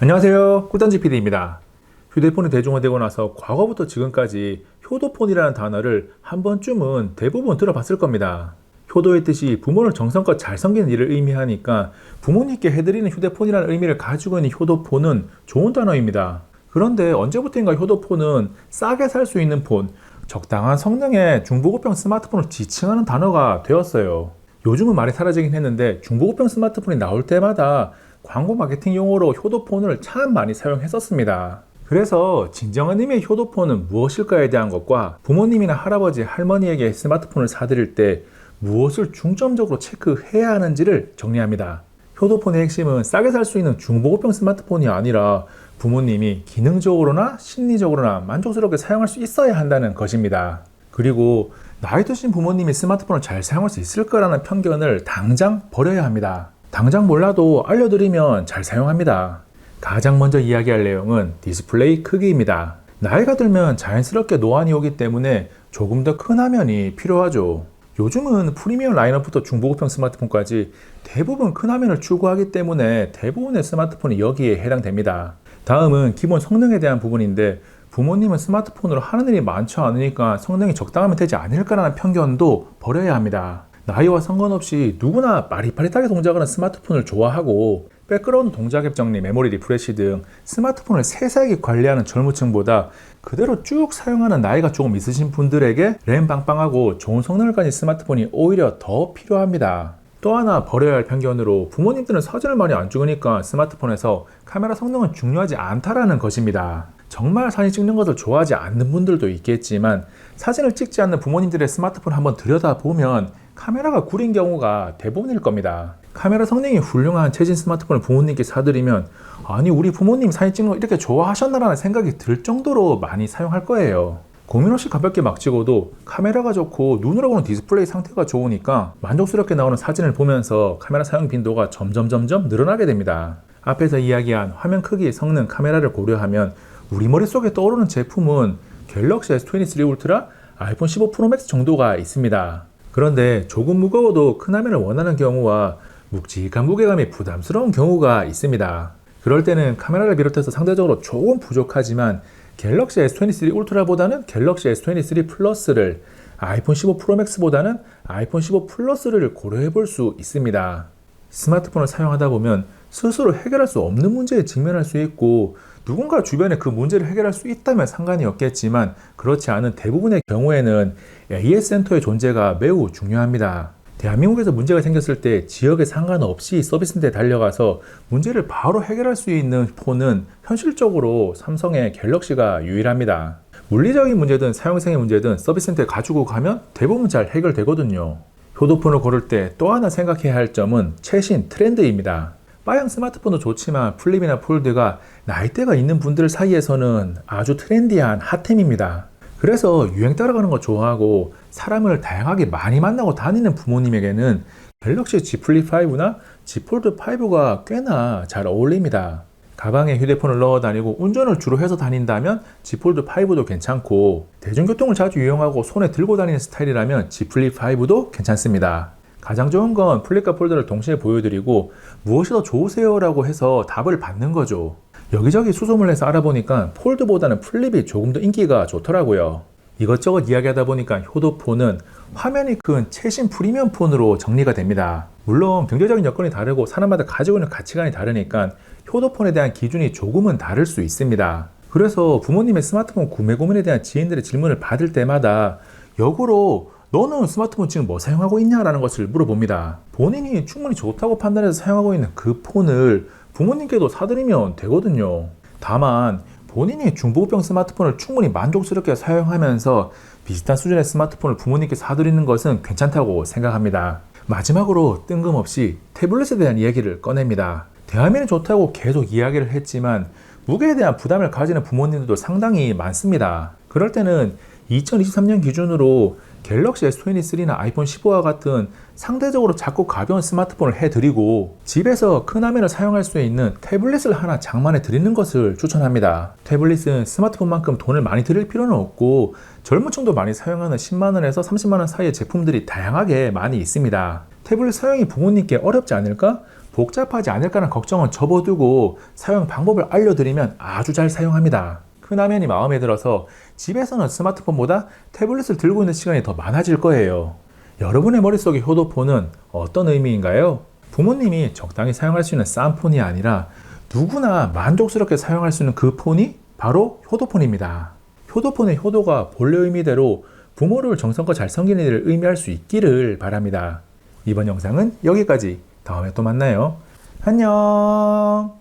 안녕하세요. 꿀단지 PD입니다. 휴대폰이 대중화되고 나서 과거부터 지금까지 효도폰이라는 단어를 한 번쯤은 대부분 들어봤을 겁니다. 효도의 뜻이 부모를 정성껏 잘 섬기는 일을 의미하니까 부모님께 해드리는 휴대폰이라는 의미를 가지고 있는 효도폰은 좋은 단어입니다. 그런데 언제부터인가 효도폰은 싸게 살 수 있는 폰, 적당한 성능의 중고급형 스마트폰을 지칭하는 단어가 되었어요. 요즘은 많이 사라지긴 했는데 중고급형 스마트폰이 나올 때마다 광고 마케팅 용어로 효도폰을 참 많이 사용했었습니다. 그래서 진정한 의미의 효도폰은 무엇일까에 대한 것과 부모님이나 할아버지, 할머니에게 스마트폰을 사드릴 때 무엇을 중점적으로 체크해야 하는지를 정리합니다. 효도폰의 핵심은 싸게 살 수 있는 중고급형 스마트폰이 아니라 부모님이 기능적으로나 심리적으로나 만족스럽게 사용할 수 있어야 한다는 것입니다. 그리고 나이 드신 부모님이 스마트폰을 잘 사용할 수 있을 거라는 편견을 당장 버려야 합니다. 당장 몰라도 알려드리면 잘 사용합니다. 가장 먼저 이야기할 내용은 디스플레이 크기입니다. 나이가 들면 자연스럽게 노안이 오기 때문에 조금 더 큰 화면이 필요하죠. 요즘은 프리미엄 라인업부터 중고급형 스마트폰까지 대부분 큰 화면을 추구하기 때문에 대부분의 스마트폰이 여기에 해당됩니다. 다음은 기본 성능에 대한 부분인데 부모님은 스마트폰으로 하는 일이 많지 않으니까 성능이 적당하면 되지 않을까라는 편견도 버려야 합니다. 나이와 상관없이 누구나 빠릿빠릿하게 동작하는 스마트폰을 좋아하고 백그라운드 동작 앱 정리, 메모리 리프레시 등 스마트폰을 세세하게 관리하는 젊은 층보다 그대로 쭉 사용하는 나이가 조금 있으신 분들에게 램 빵빵하고 좋은 성능을 가진 스마트폰이 오히려 더 필요합니다. 또 하나 버려야 할 편견으로 부모님들은 사진을 많이 안 찍으니까 스마트폰에서 카메라 성능은 중요하지 않다라는 것입니다. 정말 사진 찍는 것을 좋아하지 않는 분들도 있겠지만 사진을 찍지 않는 부모님들의 스마트폰을 한번 들여다보면 카메라가 구린 경우가 대부분일 겁니다. 카메라 성능이 훌륭한 최신 스마트폰을 부모님께 사드리면 아니 우리 부모님 사진 찍는 거 이렇게 좋아하셨나라는 생각이 들 정도로 많이 사용할 거예요. 고민 없이 가볍게 막 찍어도 카메라가 좋고 눈으로 보는 디스플레이 상태가 좋으니까 만족스럽게 나오는 사진을 보면서 카메라 사용 빈도가 점점 늘어나게 됩니다. 앞에서 이야기한 화면 크기, 성능, 카메라를 고려하면 우리 머릿속에 떠오르는 제품은 갤럭시 S23 울트라, 아이폰 15 프로 맥스 정도가 있습니다. 그런데 조금 무거워도 큰 화면을 원하는 경우와 묵직한 무게감이 부담스러운 경우가 있습니다. 그럴 때는 카메라를 비롯해서 상대적으로 조금 부족하지만 갤럭시 S23 울트라보다는 갤럭시 S23 플러스를, 아이폰 15 프로 맥스보다는 아이폰 15 플러스를 고려해 볼 수 있습니다. 스마트폰을 사용하다 보면 스스로 해결할 수 없는 문제에 직면할 수 있고 누군가 주변에 그 문제를 해결할 수 있다면 상관이 없겠지만 그렇지 않은 대부분의 경우에는 AS 센터의 존재가 매우 중요합니다. 대한민국에서 문제가 생겼을 때 지역에 상관없이 서비스센터에 달려가서 문제를 바로 해결할 수 있는 폰은 현실적으로 삼성의 갤럭시가 유일합니다. 물리적인 문제든 사용생의 문제든 서비스센터에 가지고 가면 대부분 잘 해결되거든요. 효도폰을 고를 때 또 하나 생각해야 할 점은 최신 트렌드입니다. 바형 스마트폰도 좋지만 플립이나 폴드가 나이대가 있는 분들 사이에서는 아주 트렌디한 핫템입니다. 그래서 유행 따라가는 거 좋아하고 사람을 다양하게 많이 만나고 다니는 부모님에게는 갤럭시 Z 플립 5나 Z 폴드 5가 꽤나 잘 어울립니다. 가방에 휴대폰을 넣어 다니고 운전을 주로 해서 다닌다면 Z 폴드 5도 괜찮고 대중교통을 자주 이용하고 손에 들고 다니는 스타일이라면 Z 플립 5도 괜찮습니다. 가장 좋은 건 플립과 폴더를 동시에 보여드리고 무엇이 더 좋으세요? 라고 해서 답을 받는 거죠. 여기저기 수소문을 해서 알아보니까 폴드보다는 플립이 조금 더 인기가 좋더라고요. 이것저것 이야기하다 보니까 효도폰은 화면이 큰 최신 프리미엄 폰으로 정리가 됩니다. 물론 경제적인 여건이 다르고 사람마다 가지고 있는 가치관이 다르니까 효도폰에 대한 기준이 조금은 다를 수 있습니다. 그래서 부모님의 스마트폰 구매 고민에 대한 지인들의 질문을 받을 때마다 역으로 너는 스마트폰 지금 뭐 사용하고 있냐라는 것을 물어봅니다. 본인이 충분히 좋다고 판단해서 사용하고 있는 그 폰을 부모님께도 사드리면 되거든요. 다만 본인이 중고급형 스마트폰을 충분히 만족스럽게 사용하면서 비슷한 수준의 스마트폰을 부모님께 사드리는 것은 괜찮다고 생각합니다. 마지막으로 뜬금없이 태블릿에 대한 이야기를 꺼냅니다. 대화면이 좋다고 계속 이야기를 했지만 무게에 대한 부담을 가지는 부모님들도 상당히 많습니다. 그럴 때는 2023년 기준으로 갤럭시 S23나 아이폰 15와 같은 상대적으로 작고 가벼운 스마트폰을 해드리고 집에서 큰 화면을 사용할 수 있는 태블릿을 하나 장만해 드리는 것을 추천합니다. 태블릿은 스마트폰만큼 돈을 많이 들일 필요는 없고 젊은 층도 많이 사용하는 10만원에서 30만원 사이의 제품들이 다양하게 많이 있습니다. 태블릿 사용이 부모님께 어렵지 않을까? 복잡하지 않을까라는 걱정은 접어두고 사용 방법을 알려드리면 아주 잘 사용합니다. 큰 화면이 마음에 들어서 집에서는 스마트폰보다 태블릿을 들고 있는 시간이 더 많아질 거예요. 여러분의 머릿속의 효도폰은 어떤 의미인가요? 부모님이 적당히 사용할 수 있는 싼 폰이 아니라 누구나 만족스럽게 사용할 수 있는 그 폰이 바로 효도폰입니다. 효도폰의 효도가 본래 의미대로 부모를 정성껏 잘 섬기는 일을 의미할 수 있기를 바랍니다. 이번 영상은 여기까지. 다음에 또 만나요. 안녕.